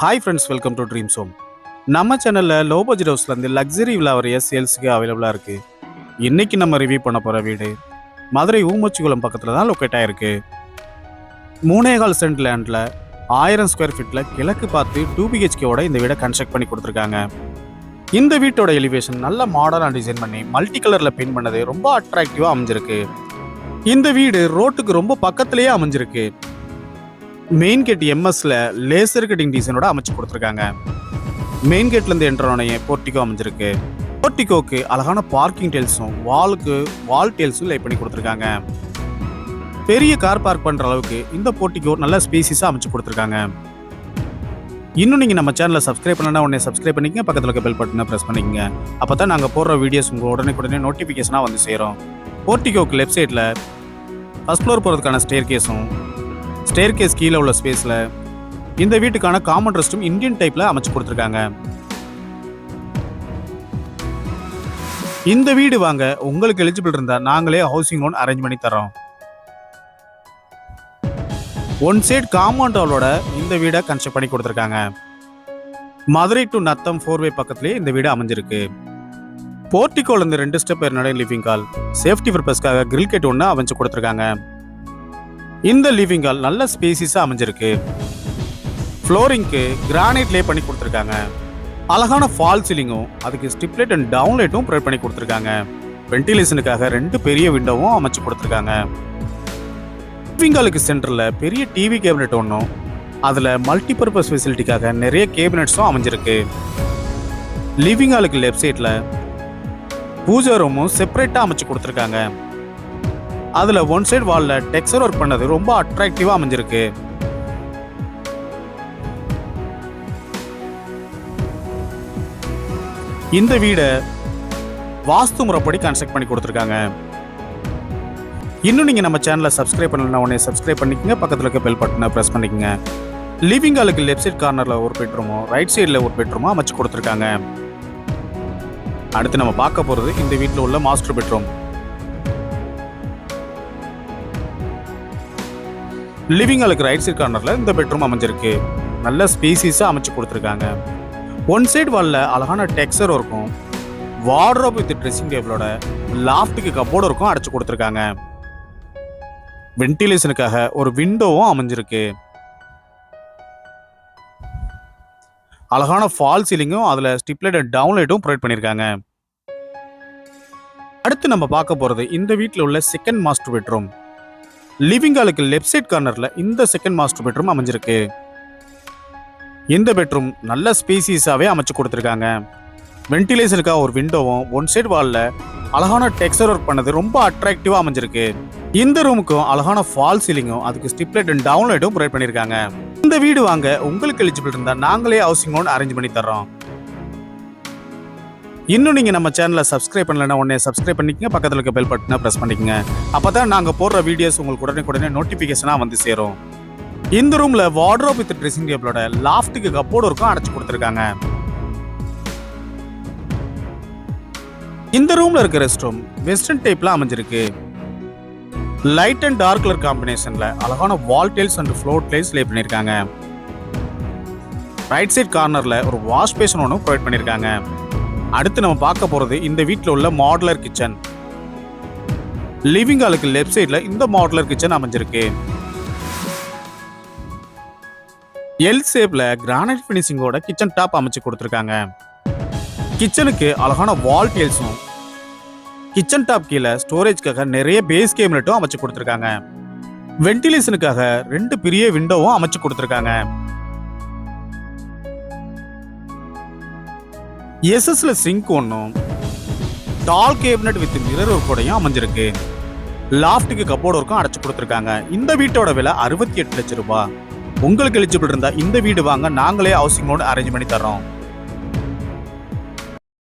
Hi friends, welcome to dreams home. நம்ம சேனலில் low budget ஹவுஸ்லேருந்து luxury விழா வரைய சேல்ஸுக்கு அவைலபிளாக இருக்குது. இன்றைக்கி நம்ம ரிவ்யூ பண்ண போகிற வீடு மதுரை ஊமச்சிக்குளம் பக்கத்தில் தான் லொக்கேட் ஆகிருக்கு. 3.25 சென்ட் லேண்டில் 1000 ஸ்கொயர் ஃபீட்டில் கிழக்கு பார்த்து 2 BHKவோட இந்த வீடை கன்ஸ்ட்ரக்ட் பண்ணி கொடுத்துருக்காங்க. இந்த வீட்டோட எலிவேஷன் நல்ல மாடர்னாக டிசைன் பண்ணி மல்டி கலரில் பெயிண்ட் பண்ணது ரொம்ப அட்ராக்டிவாக அமைஞ்சிருக்கு. இந்த வீடு ரோட்டுக்கு ரொம்ப பக்கத்துலேயே அமைஞ்சிருக்கு. மெயின் கேட் எம்எஸ்ல லேசர் கட்டிங் டிசைனோட அமைச்சு கொடுத்துருக்காங்க. மெயின் கேட்ல இருந்து என்ட்ரோனையே போர்ட்டிகோ அமைஞ்சிருக்கு. போர்ட்டிகோக்கு அழகான பார்க்கிங் டெயில்ஸும் வால் டெயில்ஸும் லை பண்ணி கொடுத்துருக்காங்க. பெரிய கார் பார்க் பண்ற அளவுக்கு இந்த போர்ட்டிகோ நல்ல ஸ்பேசிஸா அமைச்சு கொடுத்துருக்காங்க. இன்னும் நீங்க நம்ம சேனலை சப்ஸ்கிரைப் பண்ணனா உடனே சப்ஸ்கிரைப் பண்ணிக்கங்க, பக்கத்துல இருக்க பெல் பட்டனை பிரஸ் பண்ணிக்கங்க. அப்பதான் நாங்க போடுற வீடியோஸ் உங்க உடனே நோட்டிபிகேஷனா வந்து சேரும். போர்ட்டிகோக்கு லெஃப்ட் சைட்ல ஃபர்ஸ்ட் ஃப்ளோர் போறதுக்கான ஸ்டேர் கேஸ் கீழே உள்ள ஸ்பேஸ்ல இந்த வீட்டுக்கான காமன் ரெஸ்ட்ரூம் இந்தியன் டைப்ல அமைச்சு கொடுத்துருக்காங்க. இந்த வீடு வாங்க உங்களுக்கு எலிஜிபிள் இருந்தா நாங்களே ஹவுசிங் லோன் அரேஞ்ச் பண்ணி தரோம். ஒன் சைடு காம்பவுண்ட் வாலோட இந்த வீடை கன்ஸ்ட்ரக்ட் பண்ணி கொடுத்துருக்காங்க. மதுரை டு நத்தம் 4-வே பக்கத்துலேயே இந்த வீடு அமைஞ்சிருக்கு. போர்ட்டிகோல இருந்து 2 ஸ்டெப் ஏறின லிவிங் ஹால், சேஃப்டி பர்பஸ்க்காக கிரில் கேட் ஒன்று அமைச்சு கொடுத்துருக்காங்க. இந்த லிவிங் ஹால் நல்ல ஸ்பேசிஸா அமைஞ்சிருக்கு. ஃப்ளோரிங்க்கு கிரானைட் லே பண்ணி கொடுத்துருக்காங்க. அழகான ஃபால் சீலிங்கும் அதுக்கு ஸ்டிப்லைட் அண்ட் டவுன்லைட்டும் ப்ரொவைட் பண்ணி கொடுத்துருக்காங்க. வென்டிலேஷனுக்காக 2 பெரிய விண்டோவும் அமைச்சு கொடுத்துருக்காங்க. லிவிங் ஹாலுக்கு சென்டர்ல பெரிய டிவி கேபினெட் ஒன்றும் அதுல மல்டி பர்பஸ் ஃபெசிலிட்டிக்காக நிறைய கேபினெட்ஸும் அமைஞ்சிருக்கு. லிவிங் ஹாலுக்கு லெஃப்ட் சைட்ல பூஜா ரூமும் செப்பரேட்டா அமைச்சு கொடுத்துருக்காங்க. அதுல ஒன் சைடு வால்ல டெக்ஸ்சர் ஒர்க் பண்ணது ரொம்ப அட்ராக்டிவா அமைஞ்சிருக்கு. இந்த வீடை வாஸ்து முறைப்படி கன்ஸ்ட்ரக்ட் பண்ணி கொடுத்துருக்காங்க. இன்னும் நீங்க நம்ம சேனலை சப்ஸ்கிரைப் பண்ணலன்னா உடனே சப்ஸ்கிரைப் பண்ணிக்கங்க, பக்கத்துல இருக்க பெல் பட்டனை பிரஸ் பண்ணிக்கங்க. லிவிங் ஹாலுக்கு லெஃப்ட் சைட் கார்னர்ல ஒரு பெட்ரூமும் ரைட் சைடுல ஒரு பெட்ரூமும் அமைச்சு கொடுத்துருக்காங்க. அடுத்து நம்ம பார்க்க போறது இந்த வீட்டில் உள்ள மாஸ்டர் பெட்ரூம். லிவிங் ஹாலுக்கு ரைட் சைட் கார்னர்ல இந்த பெட்ரூம் அமைஞ்சிருக்கு. நல்ல ஸ்பேசிஸா அமைச்சு கொடுத்துருக்காங்க. ஒன் சைடு வால்ல அழகான டெக்ஸ்சர் இருக்கும். வார்ட்ரோப் வித் ட்ரெஸ்ஸிங் டேபிளோட லாஃப்ட்டுக்கு கப்போர்டு இருக்கும் அடைச்சு கொடுத்துருக்காங்க. வென்டிலேஷனுக்காக ஒரு விண்டோவும் அமைஞ்சிருக்கு. அழகான ஃபால் சீலிங்கும் அதுல ஸ்டிப்லைட் அண்ட் டவுன்லைட்டும் ப்ரொவைட் பண்ணியிருக்காங்க. அடுத்து நம்ம பார்க்க போறது இந்த வீட்டில் உள்ள செகண்ட் மாஸ்டர் பெட்ரூம். லிவிங் ஹாலுக்கு லெஃப்ட் சைட் கார்னர்ல இந்த செகண்ட் மாஸ்டர் பெட்ரூம் அமைஞ்சிருக்கு. இந்த பெட்ரூம் நல்ல ஸ்பேசிஸாவே அமைச்சு கொடுத்துருக்காங்க. வென்டிலேஷனுக்காக ஒரு விண்டோவும் ஒன் சைடு வால்ல அழகான டெக்ஸ்சர் ஒர்க் பண்ணது ரொம்ப அட்ராக்டிவா அமைஞ்சிருக்கு. இந்த ரூமுக்கும் அழகான ஃபால் சீலிங்கும் அதுக்கு ஸ்டிப்லைட் அண்ட் டவுன்லைட்டும் ப்ரொவைட் பண்ணியிருக்காங்க. இந்த வீடு வாங்க உங்களுக்கு எலிஜிபிள் இருந்தா நாங்களே ஹவுசிங் லோன் அரேஞ்ச் பண்ணி தர்றோம். இன்னும் நீங்க நம்ம சேனலை சப்ஸ்கிரைப் பண்ணலன்னா உடனே சப்ஸ்கிரைப் பண்ணிக்கங்க, பக்கத்துல இருக்க பெல் பட்டனை பிரஸ் பண்ணிக்கங்க. அப்பதான் நாங்க போடுற வீடியோஸ் உங்களுக்கு உடனே நோட்டிபிகேஷனா வந்து சேரும். இந்த ரூம்ல வார்ட்ரோப் வித் ட்ரெஸ்ஸிங் டேபிளோட லாஃப்ட்டுக்கு கப்போர்டு இருக்கும் அடைச்சு கொடுத்துருக்காங்க. இந்த ரூம்ல இருக்க ரெஸ்ட் ரூம் வெஸ்டர்ன் டைப்ல அமைஞ்சிருக்கு. லைட் அண்ட் டார்க் கலர் காம்பினேஷன்ல அழகான wall tiles and floor tiles lay பண்ணிருக்காங்க. ரைட் சைட் கார்னர்ல ஒரு வாஷ் பேஷன் ஒன்று ப்ரொவைட் பண்ணிருக்காங்க. அடுத்து நம்ம பார்க்க போறது இந்த வீட்டில் உள்ள மாடுலர் கிச்சன். லிவிங் ஹாலுக்கு லெஃப்ட் சைட்ல இந்த மாடுலர் கிச்சன் அமைஞ்சிருக்கு. எல் ஷேப்ல கிரானைட் பினிஷிங்கோட கிச்சன் டாப் அமைச்சு கொடுத்துருக்காங்க. கிச்சனுக்கு அழகான வால் டைல்ஸும் கிச்சன் டாப் கீழே ஸ்டோரேஜ்க்காக நிறைய பேஸ் கேபினட்டும் அமைச்சு கொடுத்துருக்காங்க. வென்டிலேஷனுக்காக 2 பெரிய விண்டோவும் அமைச்சு கொடுத்துருக்காங்க. எஸ்எஸ்ல சிங்க் ஒன்றும் டால் கேபினட் வித் மிரர் ஒர்க்கோடையும் அமைஞ்சிருக்கு. லாஃப்ட்டுக்கு கப்போர்டு ஒர்க்கும் அடைச்சு கொடுத்துருக்காங்க. இந்த வீட்டோட விலை 68 லட்சம் ரூபாய். உங்களுக்கு எலிஜிபிள் இருந்தா இந்த வீடு வாங்க நாங்களே ஹவுசிங் லோன் அரேஞ்ச் பண்ணி தர்றோம்.